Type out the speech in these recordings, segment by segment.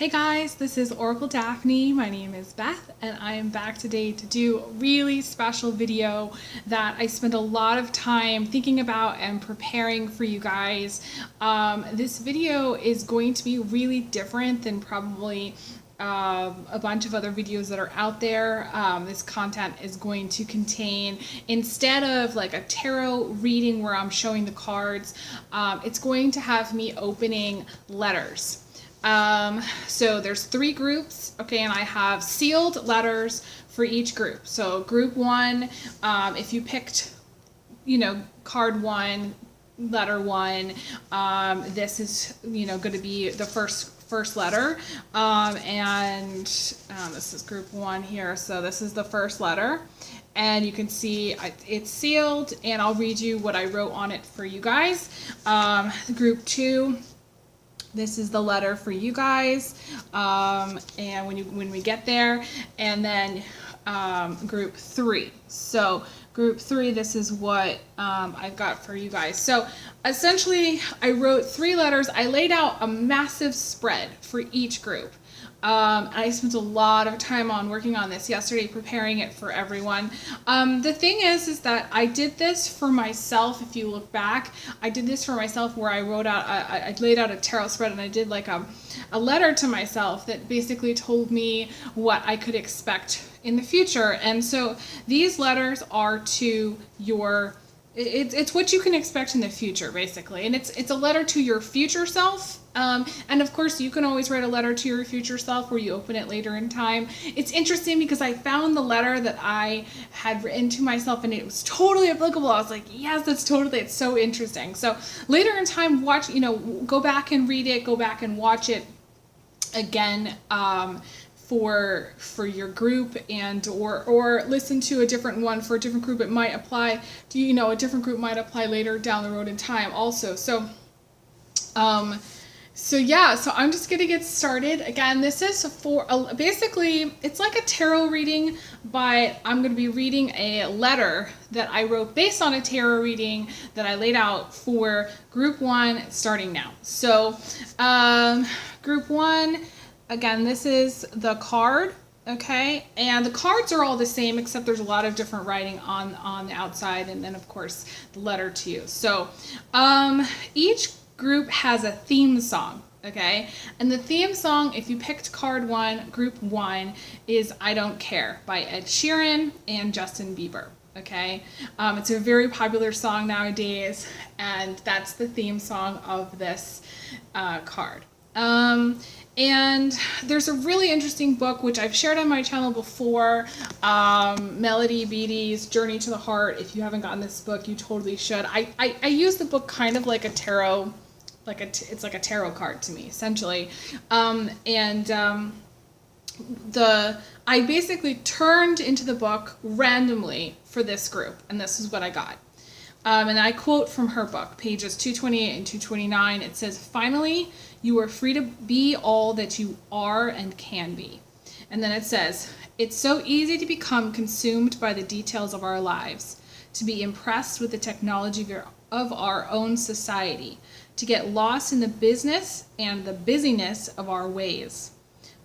Hey guys, this is Oracle Daphne. My name is Beth and I am back today to do a really special video that I spent a lot of time thinking about and preparing for you guys. This video is going to be really different than probably a bunch of other videos that are out there. This content is going to contain, instead of like a tarot reading where I'm showing the cards, it's going to have me opening letters. So there's 3 groups, okay, and I have sealed letters for each group. So group 1, if you picked, card 1, letter 1, this is, going to be the first letter, and this is group 1 here, so this is the first letter, and you can see it's sealed, and I'll read you what I wrote on it for you guys. Group 2, this is the letter for you guys, and when we get there, and then group 3. So group 3, this is what I've got for you guys. So essentially, I wrote 3 letters. I laid out a massive spread for each group. I spent a lot of time on working on this yesterday, preparing it for everyone. The thing is that I did this for myself. If you look back, I did this for myself where I wrote out, I laid out a tarot spread, and I did like a letter to myself that basically told me what I could expect in the future. And so these letters are to your, it's what you can expect in the future, basically. And it's a letter to your future self. And of course, you can always write a letter to your future self where you open it later in time. It's interesting because I found the letter that I had written to myself and it was totally applicable. I was like, yes, that's totally, it's so interesting. So later in time, watch, go back and read it, go back and watch it again, for your group, and or listen to a different one for a different group. It might apply to, a different group might apply later down the road in time also. So yeah, so I'm just gonna get started. Again, this is for basically it's like a tarot reading, but I'm gonna be reading a letter that I wrote based on a tarot reading that I laid out for group 1 starting now. So group 1, again, this is the card, okay? And the cards are all the same, except there's a lot of different writing on the outside, and then, of course, the letter to you. So each group has a theme song, okay? And the theme song, if you picked card 1, group 1, is I Don't Care by Ed Sheeran and Justin Bieber, okay? It's a very popular song nowadays, and that's the theme song of this card. And there's a really interesting book, which I've shared on my channel before, Melody Beattie's Journey to the Heart. If you haven't gotten this book, you totally should. I use the book kind of like a tarot, it's like a tarot card to me, essentially. I basically turned into the book randomly for this group, and this is what I got. And I quote from her book, pages 228 and 229. It says, "Finally, you are free to be all that you are and can be." And then it says, "It's so easy to become consumed by the details of our lives, to be impressed with the technology of our own society, to get lost in the business and the busyness of our ways.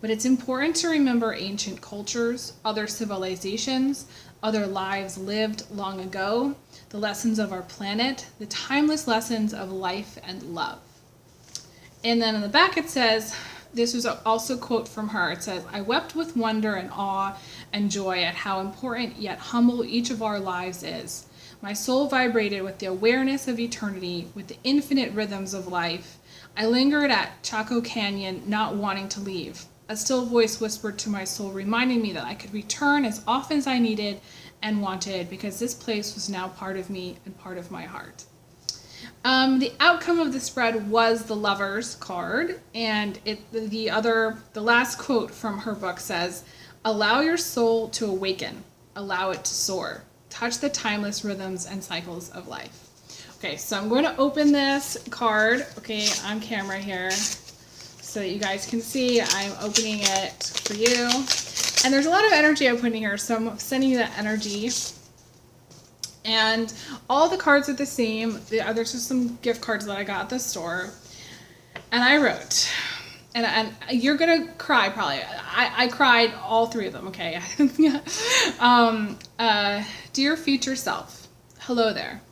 But it's important to remember ancient cultures, other civilizations, other lives lived long ago, the lessons of our planet, the timeless lessons of life and love." And then in the back it says, this was also a quote from her, it says, "I wept with wonder and awe and joy at how important yet humble each of our lives is. My soul vibrated with the awareness of eternity, with the infinite rhythms of life. I lingered at Chaco Canyon, not wanting to leave. A still voice whispered to my soul, reminding me that I could return as often as I needed and wanted, because this place was now part of me and part of my heart." The outcome of the spread was the Lovers card, and the last quote from her book says, "Allow your soul to awaken, allow it to soar, touch the timeless rhythms and cycles of life." Okay, so I'm going to open this card, okay, on camera here, so that you guys can see. I'm opening it for you. And there's a lot of energy I'm putting here, so I'm sending you that energy. And all the cards are the same. There's just some gift cards that I got at the store. And I wrote, and you're gonna cry probably. I cried all three of them, okay? Dear future self, hello there.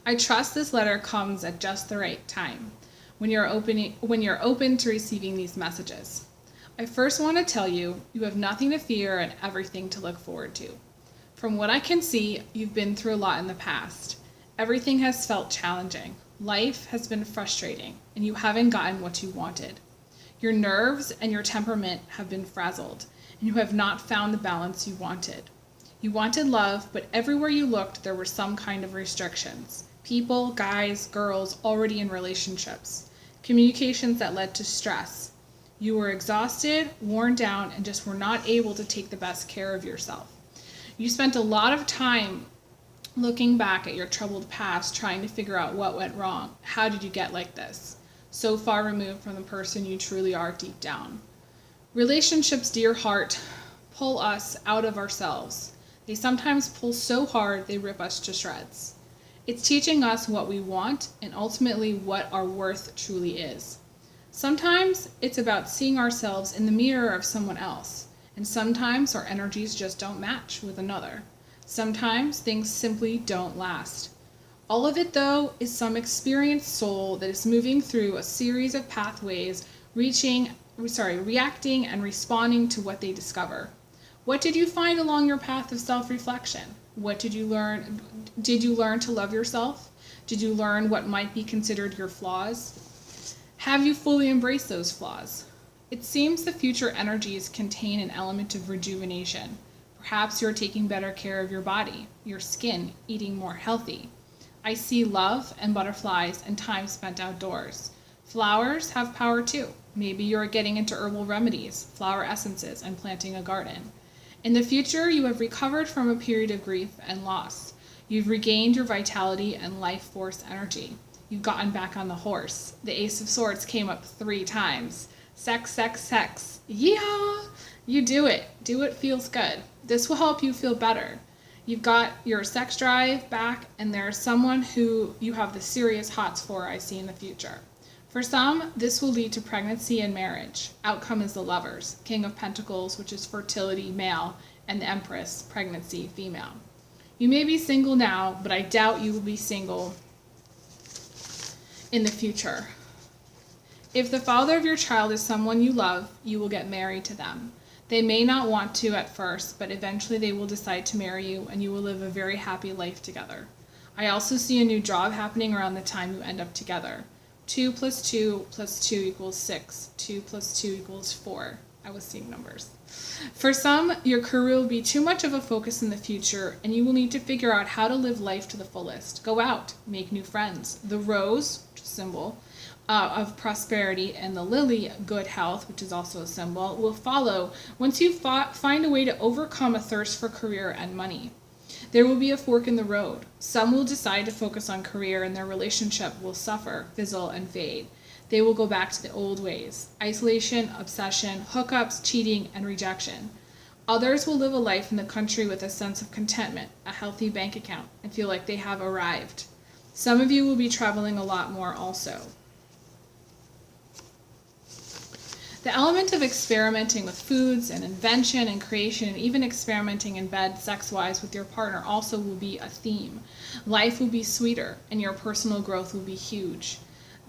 I trust this letter comes at just the right time when you're open to receiving these messages. I first want to tell you, you have nothing to fear and everything to look forward to. From what I can see, you've been through a lot in the past. Everything has felt challenging. Life has been frustrating, and you haven't gotten what you wanted. Your nerves and your temperament have been frazzled, and you have not found the balance you wanted. You wanted love, but everywhere you looked, there were some kind of restrictions. People, guys, girls already in relationships. Communications that led to stress. You were exhausted, worn down, and just were not able to take the best care of yourself. You spent a lot of time looking back at your troubled past, trying to figure out what went wrong. How did you get like this? So far removed from the person you truly are deep down. Relationships, dear heart, pull us out of ourselves. They sometimes pull so hard they rip us to shreds. It's teaching us what we want and ultimately what our worth truly is. Sometimes it's about seeing ourselves in the mirror of someone else, and sometimes our energies just don't match with another. Sometimes things simply don't last. All of it, though, is some experienced soul that is moving through a series of pathways, reacting and responding to what they discover. What did you find along your path of self-reflection? What did you learn? Did you learn to love yourself? Did you learn what might be considered your flaws? Have you fully embraced those flaws? It seems the future energies contain an element of rejuvenation. Perhaps you're taking better care of your body, your skin, eating more healthy. I see love and butterflies and time spent outdoors. Flowers have power too. Maybe you're getting into herbal remedies, flower essences, and planting a garden. In the future, you have recovered from a period of grief and loss. You've regained your vitality and life force energy. You've gotten back on the horse. The Ace of Swords came up 3 times. Sex, sex, sex. Yeah! You do it. Do it feels good. This will help you feel better. You've got your sex drive back, and there's someone who you have the serious hots for, I see in the future. For some, this will lead to pregnancy and marriage. Outcome is the Lovers, King of Pentacles, which is fertility, male, and the Empress, pregnancy, female. You may be single now, but I doubt you will be single in the future. If the father of your child is someone you love, you will get married to them. They may not want to at first, but eventually they will decide to marry you, and you will live a very happy life together. I also see a new job happening around the time you end up together. 2 + 2 + 2 = 6. 2 + 2 = 4. I was seeing numbers. For some, your career will be too much of a focus in the future, and you will need to figure out how to live life to the fullest. Go out, make new friends. The rose, which is a symbol of prosperity, and the lily, good health, which is also a symbol, will follow once you find a way to overcome a thirst for career and money. There will be a fork in the road. Some will decide to focus on career, and their relationship will suffer, fizzle, and fade. They will go back to the old ways: isolation, obsession, hookups, cheating, and rejection. Others will live a life in the country with a sense of contentment, a healthy bank account, and feel like they have arrived. Some of you will be traveling a lot more also. The element of experimenting with foods and invention and creation, and even experimenting in bed sex-wise with your partner, also will be a theme. Life will be sweeter, and your personal growth will be huge.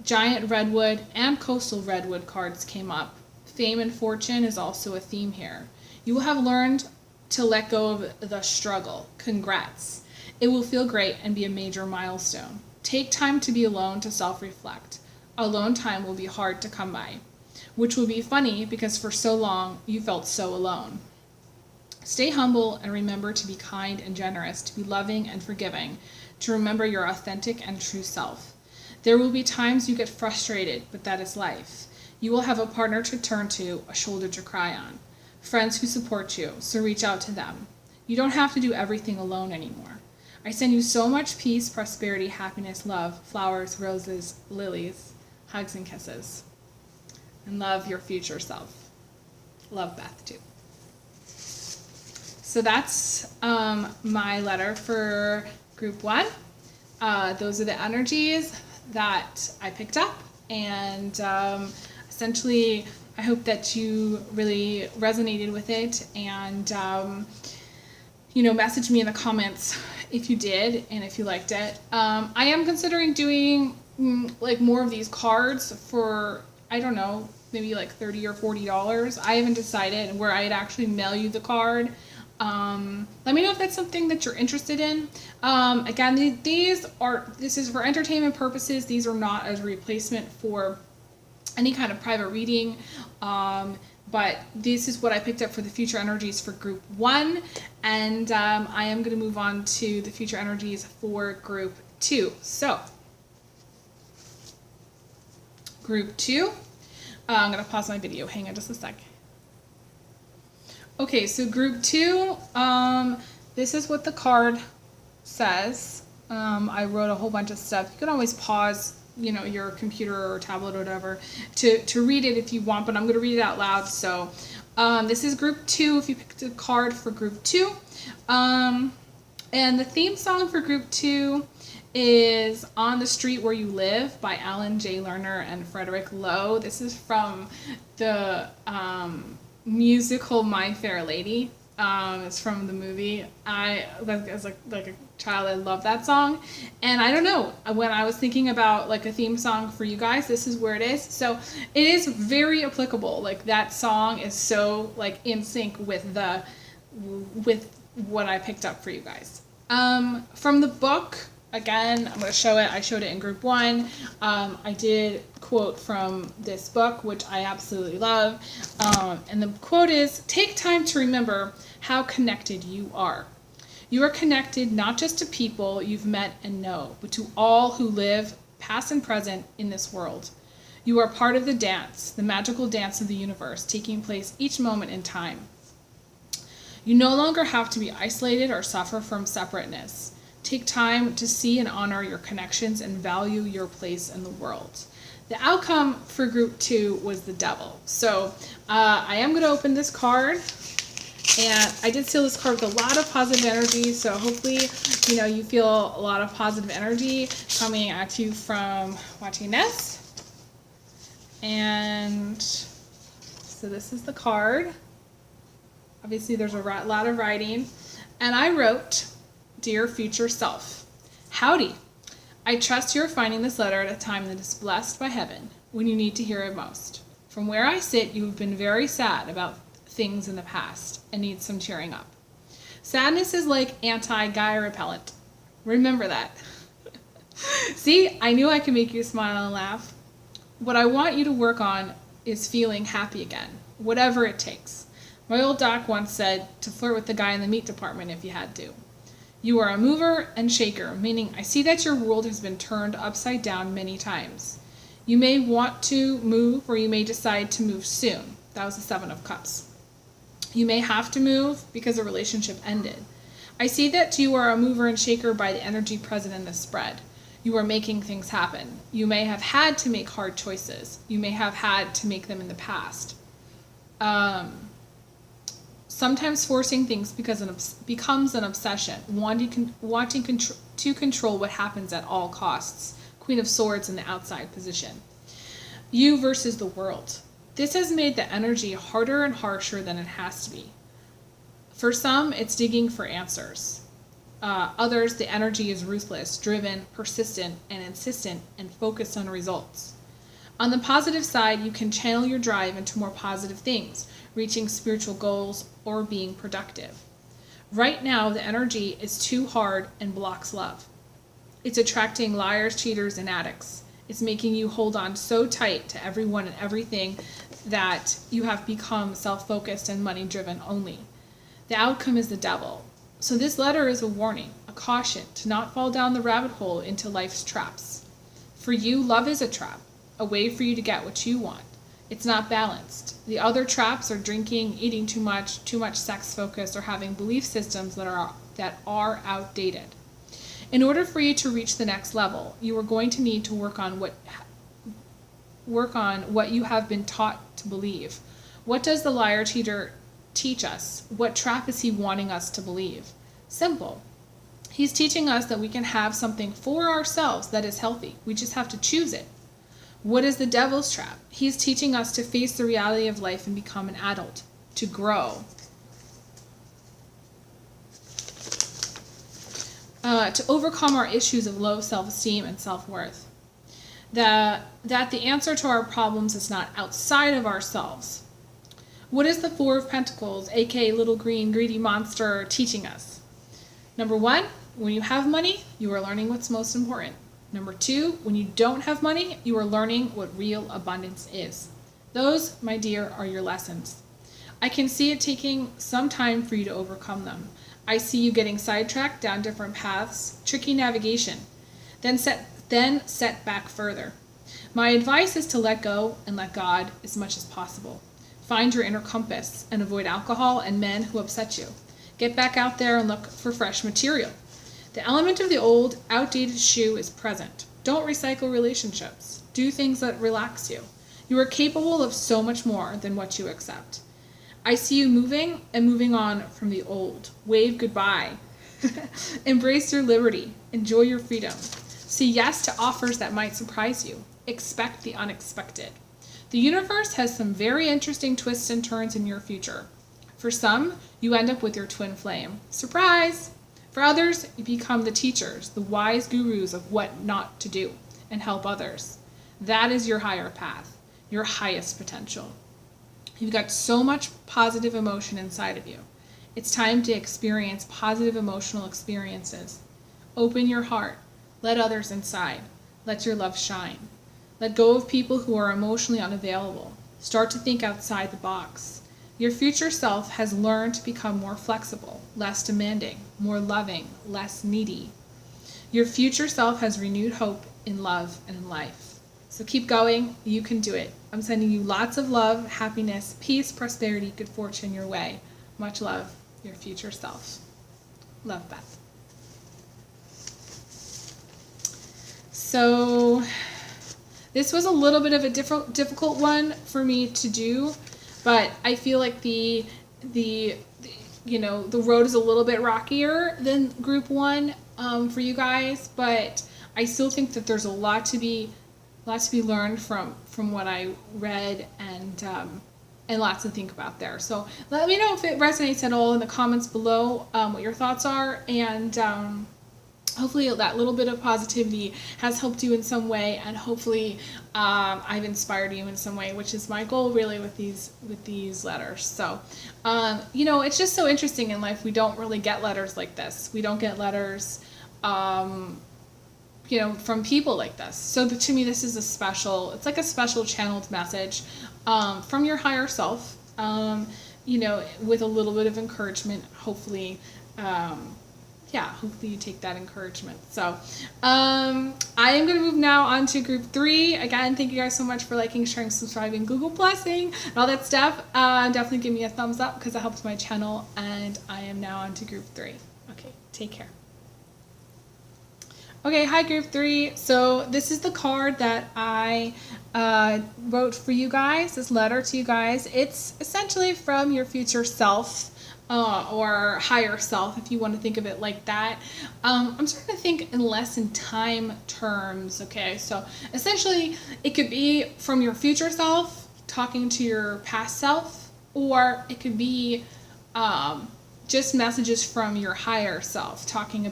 Giant redwood and coastal redwood cards came up. Fame and fortune is also a theme here. You will have learned to let go of the struggle. Congrats. It will feel great and be a major milestone. Take time to be alone to self-reflect. Alone time will be hard to come by, which will be funny because for so long you felt so alone. Stay humble and remember to be kind and generous, to be loving and forgiving, to remember your authentic and true self. There will be times you get frustrated, but that is life. You will have a partner to turn to, a shoulder to cry on, friends who support you, so reach out to them. You don't have to do everything alone anymore. I send you so much peace, prosperity, happiness, love, flowers, roses, lilies, hugs and kisses. And love your future self. Love, Beth, too. So that's my letter for group 1. Those are the energies that I picked up, and essentially I I hope that you really resonated with it, and message me in the comments if you did and if you liked it. I am considering doing like more of these cards for, I don't know, maybe like $30 or $40. I haven't decided where I'd actually mail you the card. Let me know if that's something that you're interested in. Again, this is for entertainment purposes. These are not a replacement for any kind of private reading. But this is what I picked up for the future energies for group 1. And I am going to move on to the future energies for group 2. So, group 2. I'm going to pause my video. Hang on just a sec. Okay, so group 2, this is what the card says. I wrote a whole bunch of stuff. You can always pause, your computer or tablet or whatever to read it if you want, but I'm going to read it out loud. So this is group 2 if you picked a card for group 2. And the theme song for group 2 is On the Street Where You Live by Alan J. Lerner and Frederick Lowe. This is from the musical My Fair Lady. It's from the movie. As like a child, I love that song. And I don't know, when I was thinking about like a theme song for you guys, this is where it is. So it is very applicable. Like that song is so like in sync with what I picked up for you guys. From the book, again, I'm going to show it. I showed it in group 1. I did quote from this book, which I absolutely love. And the quote is, "Take time to remember how connected you are. You are connected not just to people you've met and know, but to all who live, past and present, in this world. You are part of the dance, the magical dance of the universe, taking place each moment in time. You no longer have to be isolated or suffer from separateness. Take time to see and honor your connections and value your place in the world." The outcome for group 2 was the Devil. So I am going to open this card. And I did seal this card with a lot of positive energy. So hopefully, you feel a lot of positive energy coming at you from watching this. And so this is the card. Obviously, there's a lot of writing. And I wrote, "Dear future self, howdy. I trust you're finding this letter at a time that is blessed by heaven when you need to hear it most. From where I sit, you have been very sad about things in the past and need some cheering up. Sadness is like anti-guy repellent. Remember that." See, I knew I could make you smile and laugh. "What I want you to work on is feeling happy again, whatever it takes. My old doc once said to flirt with the guy in the meat department if you had to. You are a mover and shaker, meaning I see that your world has been turned upside down many times. You may want to move, or you may decide to move soon." That was the 7 of Cups. "You may have to move because a relationship ended. I see that you are a mover and shaker by the energy present in this spread. You are making things happen. You may have had to make hard choices. You may have had to make them in the past. Sometimes forcing things becomes an obsession, wanting to control what happens at all costs. Queen of Swords in the outside position. You versus the world. This has made the energy harder and harsher than it has to be. For some, it's digging for answers. Others, the energy is ruthless, driven, persistent, and insistent, and focused on results. On the positive side, you can channel your drive into more positive things, reaching spiritual goals, or being productive. Right now, the energy is too hard and blocks love. It's attracting liars, cheaters, and addicts. It's making you hold on so tight to everyone and everything that you have become self-focused and money-driven only. The outcome is the Devil. So this letter is a warning, a caution to not fall down the rabbit hole into life's traps. For you, love is a trap, a way for you to get what you want. It's not balanced. The other traps are drinking, eating too much sex focus, or having belief systems that are outdated. In order for you to reach the next level, you are going to need to work on what you have been taught to believe. What does the liar cheater teach us? What trap is he wanting us to believe? Simple. He's teaching us that we can have something for ourselves that is healthy. We just have to choose it. What is the devil's trap? He's teaching us to face the reality of life and become an adult, to grow. To overcome our issues of low self-esteem and self-worth. That the answer to our problems is not outside of ourselves. What is the Four of Pentacles, aka little green greedy monster, teaching us? Number one, when you have money, you are learning what's most important. Number two, when you don't have money, you are learning what real abundance is. Those, my dear, are your lessons. I can see it taking some time for you to overcome them. I see you getting sidetracked down different paths, tricky navigation, then set back further. My advice is to let go and let God as much as possible. Find your inner compass and avoid alcohol and men who upset you. Get back out there and look for fresh material. The element of the old, outdated shoe is present. Don't recycle relationships. Do things that relax you. You are capable of so much more than what you accept. I see you moving and moving on from the old. Wave goodbye. Embrace your liberty. Enjoy your freedom. Say yes to offers that might surprise you. Expect the unexpected. The universe has some very interesting twists and turns in your future. For some, you end up with your twin flame. Surprise! For others, you become the teachers, the wise gurus of what not to do, and help others. That is your higher path, your highest potential. You've got so much positive emotion inside of you. It's time to experience positive emotional experiences. Open your heart. Let others inside. Let your love shine. Let go of people who are emotionally unavailable. Start to think outside the box. Your future self has learned to become more flexible, less demanding, more loving, less needy. Your future self has renewed hope in love and in life. So keep going. You can do it. I'm sending you lots of love, happiness, peace, prosperity, good fortune your way. Much love, your future self. Love, Beth. So this was a little bit of a difficult one for me to do, but I feel like the road is a little bit rockier than group one for you guys, but I still think that there's a lot to be learned from what I read, and lots to think about there. So let me know if it resonates at all in the comments below, what your thoughts are, and hopefully that little bit of positivity has helped you in some way, and hopefully I've inspired you in some way, which is my goal really with these letters. So it's just so interesting in life. We don't really get letters like this. We don't get letters from people like this. So to me, this is it's like a special channeled message from your higher self, with a little bit of encouragement, hopefully. Hopefully you take that encouragement. So I am going to move now on to group 3. Again, thank you guys so much for liking, sharing, subscribing, Google Plussing, and all that stuff. Definitely give me a thumbs up because it helps my channel, and I am now on to group 3. Okay, take care. Okay, hi group 3. So this is the card that I wrote for you guys, this letter to you guys. It's essentially from your future self. Or higher self, if you want to think of it like that. I'm starting to think in less in time terms, okay? So essentially, it could be from your future self talking to your past self, or it could be just messages from your higher self talking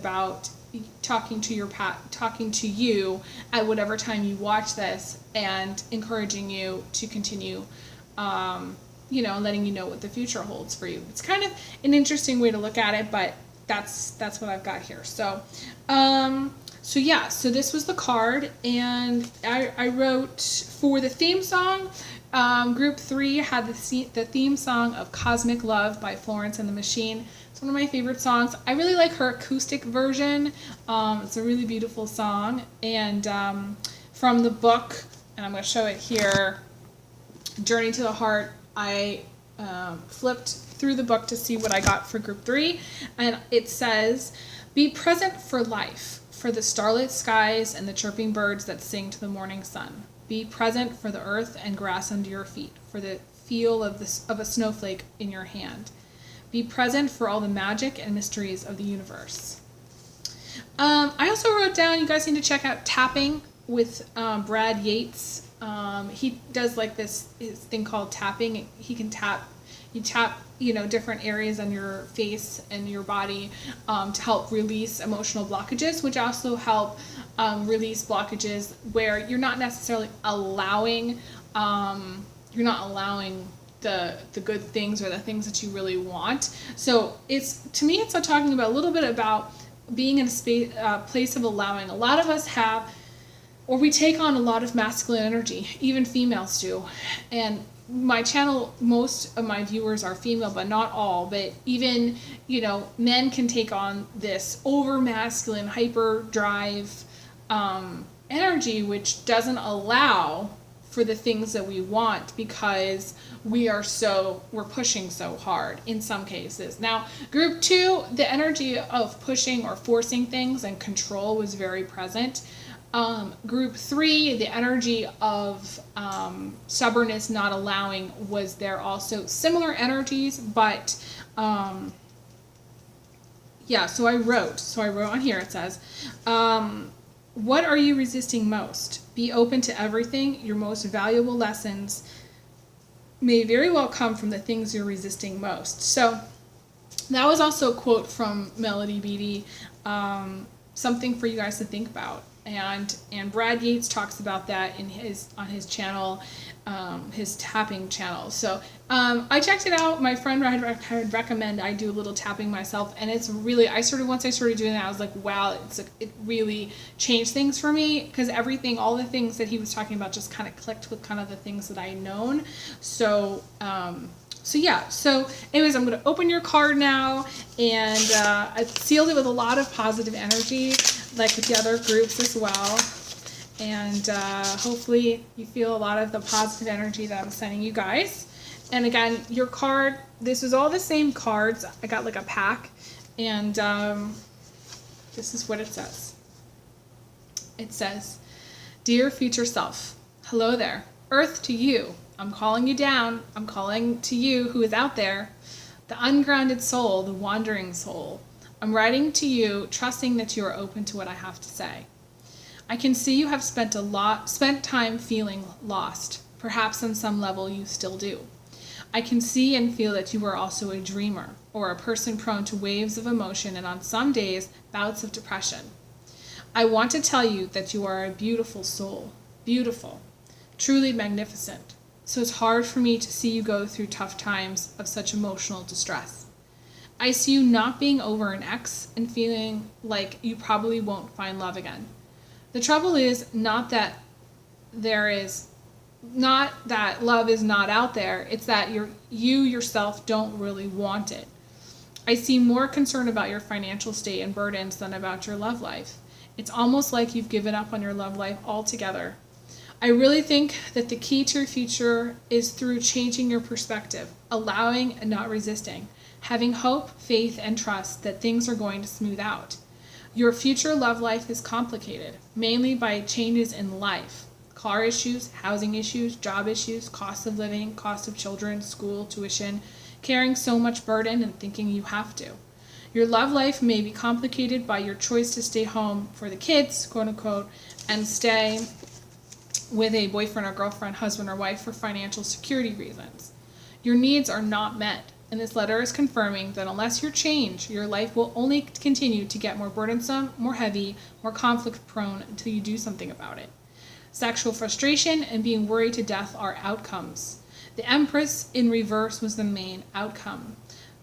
to you at whatever time you watch this, and encouraging you to continue letting you know what the future holds for you. It's kind of an interesting way to look at it, but that's what I've got here. So this was the card, and I wrote for the theme song. Group 3 had the theme song of Cosmic Love by Florence and the Machine. It's one of my favorite songs. I really like her acoustic version. It's a really beautiful song, and from the book, and I'm going to show it here, Journey to the Heart. I flipped through the book to see what I got for group 3, and it says, be present for life, for the starlit skies and the chirping birds that sing to the morning sun. Be present for the earth and grass under your feet, for the feel of a snowflake in your hand. Be present for all the magic and mysteries of the universe. I also wrote down, you guys need to check out Tapping with Brad Yates. He does like this thing called tapping. He can tap, you tap, different areas on your face and your body to help release emotional blockages, which also help release blockages where you're not necessarily allowing, the good things or the things that you really want. So to me, it's talking about a little bit about being in a place of allowing. A lot of us have, or we take on a lot of masculine energy, even females do. And my channel, most of my viewers are female, but not all. But even, men can take on this over masculine, hyper drive energy, which doesn't allow for the things that we want because we're pushing so hard in some cases. Now, group 2, the energy of pushing or forcing things and control was very present. Group 3, the energy of stubbornness, not allowing, was there also. Similar energies, but so I wrote on here, it says, what are you resisting most? Be open to everything. Your most valuable lessons may very well come from the things you're resisting most. So that was also a quote from Melody Beattie, something for you guys to think about. And Brad Yates talks about that on his channel, his tapping channel. So I checked it out. My friend had recommended I do a little tapping myself, and it's really, once I started doing that, I was like, wow, it really changed things for me, because all the things that he was talking about just kind of clicked with kind of the things that I had known. So anyways, I'm going to open your card now, and I sealed it with a lot of positive energy, like with the other groups as well. And hopefully you feel a lot of the positive energy that I'm sending you guys. And again, your card, this was all the same cards. I got like a pack, and this is what it says. It says, Dear future self, hello there. Earth to you. I'm calling you down. I'm calling to you who is out there. The ungrounded soul, the wandering soul. I'm writing to you, trusting that you are open to what I have to say. I can see you have spent time feeling lost. Perhaps on some level you still do. I can see and feel that you are also a dreamer, or a person prone to waves of emotion and on some days, bouts of depression. I want to tell you that you are a beautiful soul. Beautiful. Truly magnificent. So it's hard for me to see you go through tough times of such emotional distress. I see you not being over an ex and feeling like you probably won't find love again. The trouble is not that love is not out there, it's that you yourself don't really want it. I see more concern about your financial state and burdens than about your love life. It's almost like you've given up on your love life altogether. I really think that the key to your future is through changing your perspective, allowing and not resisting, having hope, faith, and trust that things are going to smooth out. Your future love life is complicated, mainly by changes in life. Car issues, housing issues, job issues, cost of living, cost of children, school, tuition, carrying so much burden and thinking you have to. Your love life may be complicated by your choice to stay home for the kids, quote unquote, and stay with a boyfriend or girlfriend, husband or wife for financial security reasons. Your needs are not met, and this letter is confirming that unless you change, your life will only continue to get more burdensome, more heavy, more conflict prone until you do something about it. Sexual frustration and being worried to death are outcomes. The Empress in reverse was the main outcome.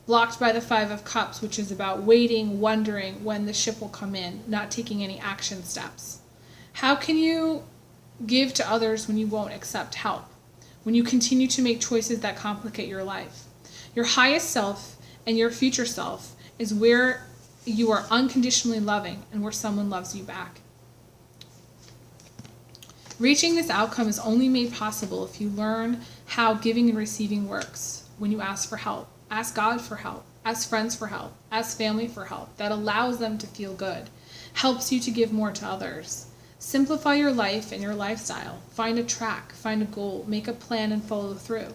Blocked by the Five of Cups, which is about waiting, wondering when the ship will come in, not taking any action steps. How can you give to others when you won't accept help? When you continue to make choices that complicate your life? Your highest self and your future self is where you are unconditionally loving and where someone loves you back. Reaching this outcome is only made possible if you learn how giving and receiving works. When you ask for help, ask God for help, ask friends for help, ask family for help. That allows them to feel good, helps you to give more to others. Simplify your life and your lifestyle. Find a track, find a goal, make a plan and follow through.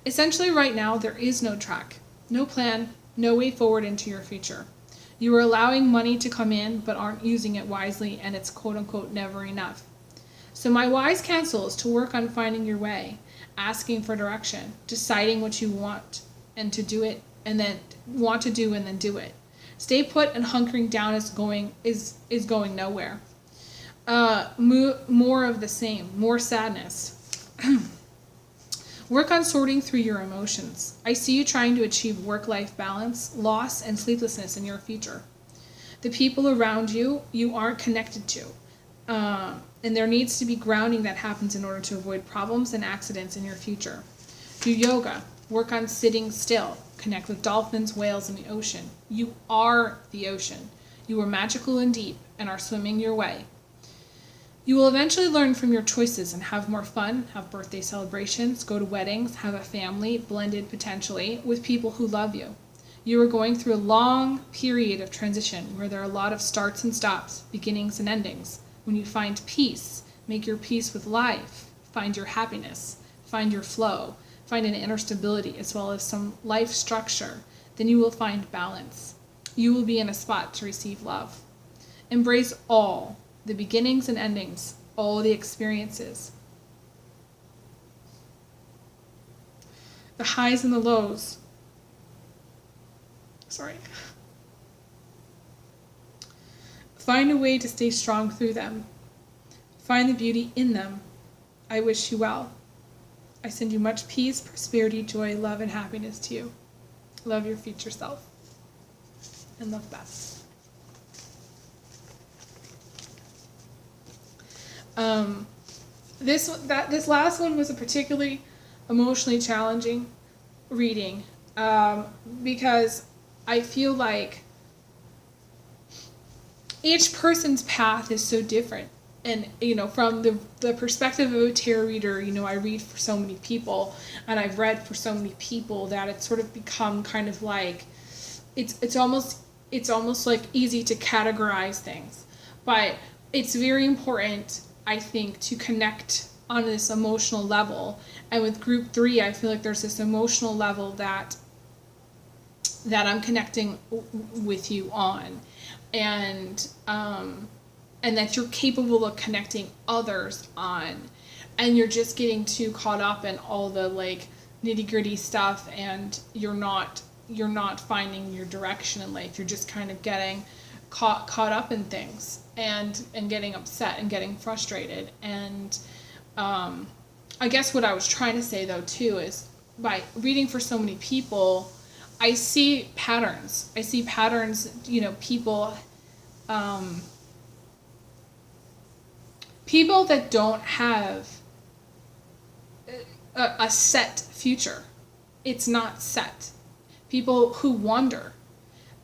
Essentially right now there is no track, no plan, no way forward into your future. You are allowing money to come in but aren't using it wisely, and it's quote unquote never enough. So my wise counsel is to work on finding your way, asking for direction, deciding what you want and to do it, and then want to do and then do it. Stay put and hunkering down is going nowhere. More of the same, more sadness. Work on sorting through your emotions. I see you trying to achieve work-life balance, loss, and sleeplessness in your future. The people around you, you aren't connected to. And there needs to be grounding that happens in order to avoid problems and accidents in your future. Do yoga. Work on sitting still. Connect with dolphins, whales, and the ocean. You are the ocean. You are magical and deep and are swimming your way. You will eventually learn from your choices and have more fun, have birthday celebrations, go to weddings, have a family, blended potentially, with people who love you. You are going through a long period of transition where there are a lot of starts and stops, beginnings and endings. When you find peace, make your peace with life, find your happiness, find your flow, find an inner stability as well as some life structure, then you will find balance. You will be in a spot to receive love. Embrace all the beginnings and endings, all the experiences, the highs and the lows. Find a way to stay strong through them. Find the beauty in them. I wish you well. I send you much peace, prosperity, joy, love, and happiness to you. Love your future self. And love Beth. This last one was a particularly emotionally challenging reading because I feel like each person's path is so different. And, from the perspective of a tarot reader, I read for so many people and I've read for so many people that it's sort of become kind of like, it's almost like easy to categorize things. But it's very important, I think, to connect on this emotional level. And with group 3, I feel like there's this emotional level that I'm connecting with you on. And that you're capable of connecting others on. And you're just getting too caught up in all the nitty-gritty stuff, and you're not finding your direction in life. You're just kind of getting caught up in things and getting upset and getting frustrated. And I guess what I was trying to say though too is, by reading for so many people, I see patterns. People that don't have a set future. It's not set. People who wander.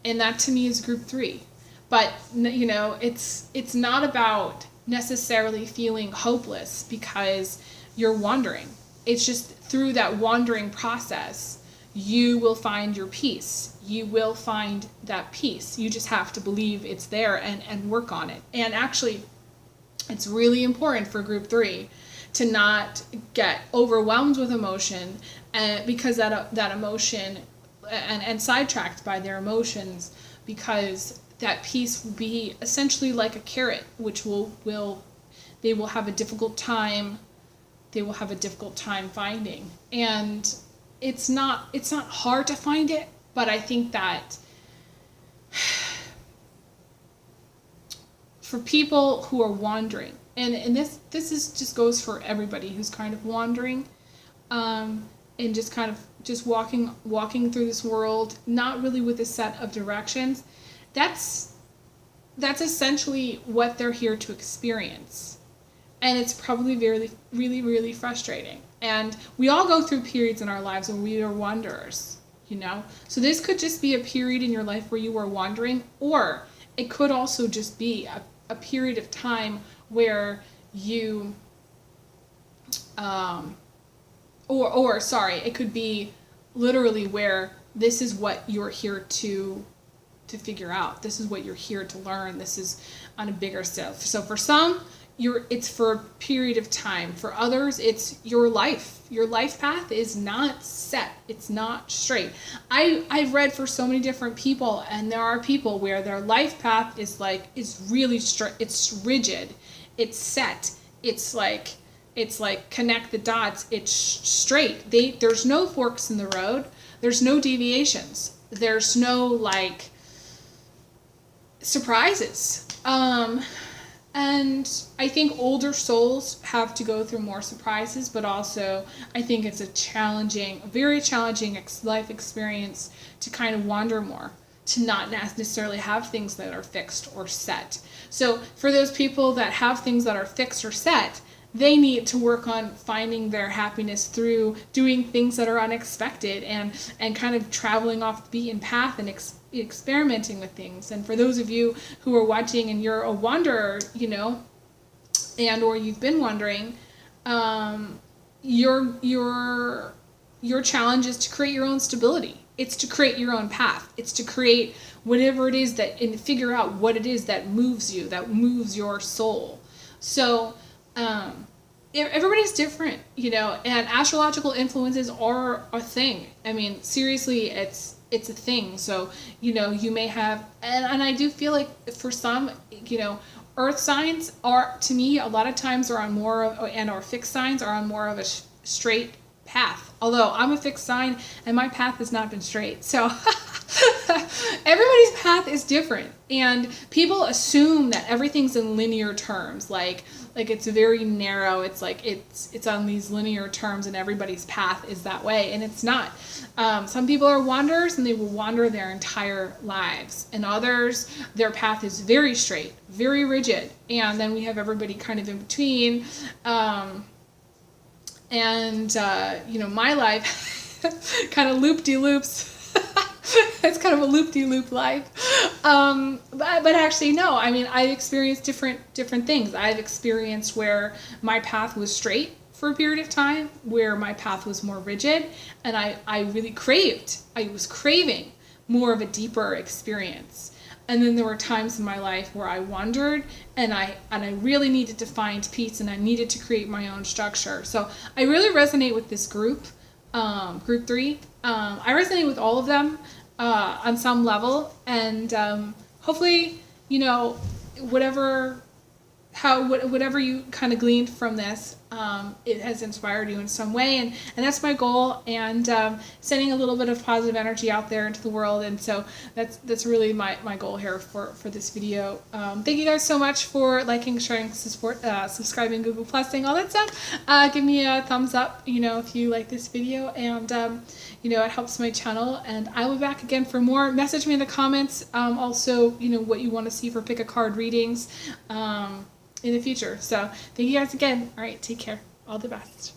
And that to me is group 3. But, it's not about necessarily feeling hopeless because you're wandering. It's just through that wandering process, you will find your peace. You will find that peace. You just have to believe it's there and work on it. And actually, it's really important for group 3 to not get overwhelmed with emotion, because that emotion and sidetracked by their emotions, because that peace will be essentially like a carrot, which they will have a difficult time. They will have a difficult time finding, and it's not hard to find it, but I think that for people who are wandering, and this just goes for everybody who's kind of wandering, and just walking through this world, not really with a set of directions. That's essentially what they're here to experience, and it's probably really, really, really frustrating. And we all go through periods in our lives when we are wanderers, So this could just be a period in your life where you are wandering, or it could also just be a period of time where you, it could be literally where this is what you're here to figure out. This is what you're here to learn. This is on a bigger scale. So for some, it's for a period of time. For others, it's your life. Your life path is not set. It's not straight. I've read for so many different people, and there are people where their life path is really straight. It's rigid. It's set. it's like connect the dots. It's straight. There's no forks in the road. There's no deviations. There's no like surprises. And I think older souls have to go through more surprises, but also I think it's a very challenging life experience to kind of wander more, to not necessarily have things that are fixed or set. So for those people that have things that are fixed or set, they need to work on finding their happiness through doing things that are unexpected and kind of traveling off the beaten path and experimenting with things. And for those of you who are watching and you're a wanderer, you know, and or you've been wandering, your challenge is to create your own stability. It's to create your own path. It's to create whatever it is and figure out what it is that moves you, that moves your soul. So everybody's different, you know, and astrological influences are a thing. I mean, seriously, it's a thing. So, you know, you may have, and I do feel like for some, you know, earth signs are, to me, a lot of times are on more of, and our fixed signs are on more of a straight path. Although I'm a fixed sign and my path has not been straight. So everybody's path is different, and people assume that everything's in linear terms, like it's very narrow. It's like it's on these linear terms, and everybody's path is that way, and it's not. Some people are wanderers, and they will wander their entire lives, and others, their path is very straight, very rigid, and then we have everybody kind of in between. You know, my life kind of loop-de-loops. It's kind of a loop-de-loop life. But actually, no. I mean, I've experienced different things. I've experienced where my path was straight for a period of time, where my path was more rigid, and I really was craving more of a deeper experience. And then there were times in my life where I wandered, and I really needed to find peace, and I needed to create my own structure. So I really resonate with this group, group 3. I resonate with all of them on some level, and hopefully, you know, whatever you kind of gleaned from this, it has inspired you in some way, and that's my goal, and sending a little bit of positive energy out there into the world. And so that's really my goal here for this video. Thank you guys so much for liking, sharing, subscribing, Google Plusing, all that stuff. Give me a thumbs up, you know, if you like this video, and you know, it helps my channel, and I will be back again for more. Message me in the comments, also, you know, what you want to see for pick a card readings in the future. So thank you guys again. All right, take care. All the best.